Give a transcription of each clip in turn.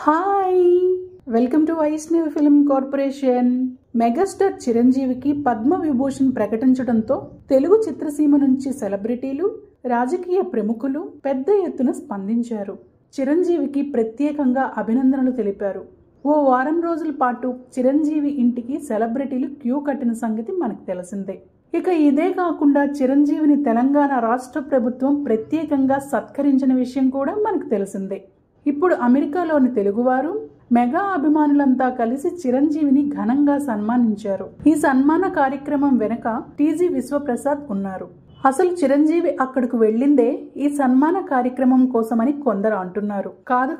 Hi, welcome to Vaishnavi film corporation. Megastar చిరంజీవికి పద్మ విభూషణ్ ప్రకటించడంతో తెలుగు చిత్రసీమ నుంచి సెలబ్రిటీలు, రాజకీయ ప్రముఖులు పెద్ద ఎత్తున స్పందించారు. చిరంజీవికి ప్రత్యేకంగా అభినందనలు తెలిపారు. ఓ వారం రోజుల పాటు చిరంజీవి ఇంటికి సెలబ్రిటీలు క్యూ కట్టిన సంగతి మనకు తెలిసిందే. ఇక ఇదే కాకుండా చిరంజీవిని తెలంగాణ రాష్ట్ర ప్రభుత్వం ప్రత్యేకంగా సత్కరించిన విషయం కూడా మనకు తెలిసిందే. ఇప్పుడు అమెరికాలోని తెలుగువారు మెగా అభిమానులంతా కలిసి చిరంజీవిని ఘనంగా సన్మానించారు. ఈ సన్మాన కార్యక్రమం వెనుక టీజీ విశ్వప్రసాద్ ఉన్నారు. అసలు చిరంజీవి అక్కడకు వెళ్ళిందే ఈ సన్మాన కార్యక్రమం కోసమని కొందరు అంటున్నారు.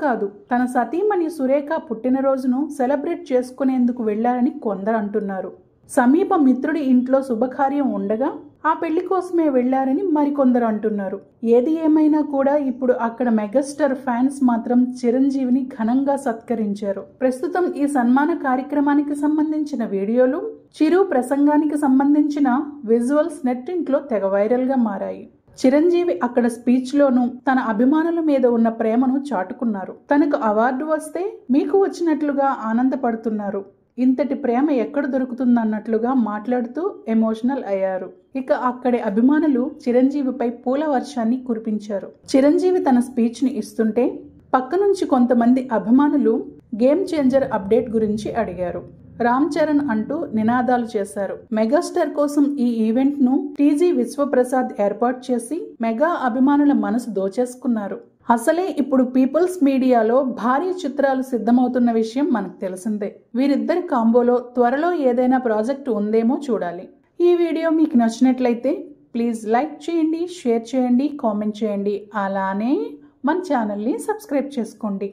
కాదు, తన సతీమణి సురేఖ పుట్టినరోజును సెలబ్రేట్ చేసుకునేందుకు వెళ్లారని కొందరు అంటున్నారు. సమీప మిత్రుడి ఇంట్లో శుభకార్యం ఉండగా ఆ పెళ్లి కోసమే వెళ్లారని మరికొందరు అంటున్నారు. ఏది ఏమైనా కూడా ఇప్పుడు అక్కడ మెగాస్టార్ ఫ్యాన్స్ మాత్రం చిరంజీవిని ఘనంగా సత్కరించారు. ప్రస్తుతం ఈ సన్మాన కార్యక్రమానికి సంబంధించిన వీడియోలు, చిరు ప్రసంగానికి సంబంధించిన విజువల్స్ నెట్టింట్లో తెగ వైరల్ గా మారాయి. చిరంజీవి అక్కడ స్పీచ్ లోనూ తన అభిమానుల మీద ఉన్న ప్రేమను చాటుకున్నారు. తనకు అవార్డు వస్తే మీకు వచ్చినట్లుగా ఆనందపడుతున్నారు. ఇంతటి ప్రేమ ఎక్కడ దొరుకుతుందన్నట్లుగా మాట్లాడుతూ ఎమోషనల్ అయ్యారు. ఇక అక్కడి అభిమానులు చిరంజీవిపై పూల వర్షాన్ని కురిపించారు. చిరంజీవి తన స్పీచ్ ని ఇస్తుంటే పక్క నుంచి కొంతమంది అభిమానులు గేమ్ చేంజర్ అప్డేట్ గురించి అడిగారు. రామ్ చరణ్ అంటూ నినాదాలు చేశారు. మెగాస్టార్ కోసం ఈ ఈవెంట్ ను టీజీ విశ్వప్రసాద్ ఏర్పాటు చేసి మెగా అభిమానుల మనసు దోచేసుకున్నారు. అసలే ఇప్పుడు పీపుల్స్ మీడియాలో భారీ చిత్రాలు సిద్ధమవుతున్న విషయం మనకు తెలిసిందే. వీరిద్దరి కాంబోలో త్వరలో ఏదైనా ప్రాజెక్టు ఉందేమో చూడాలి. ఈ వీడియో మీకు నచ్చినట్లయితే ప్లీజ్ లైక్ చేయండి, షేర్ చేయండి, కామెంట్ చేయండి. అలానే మన ఛానల్ని సబ్స్క్రైబ్ చేసుకోండి.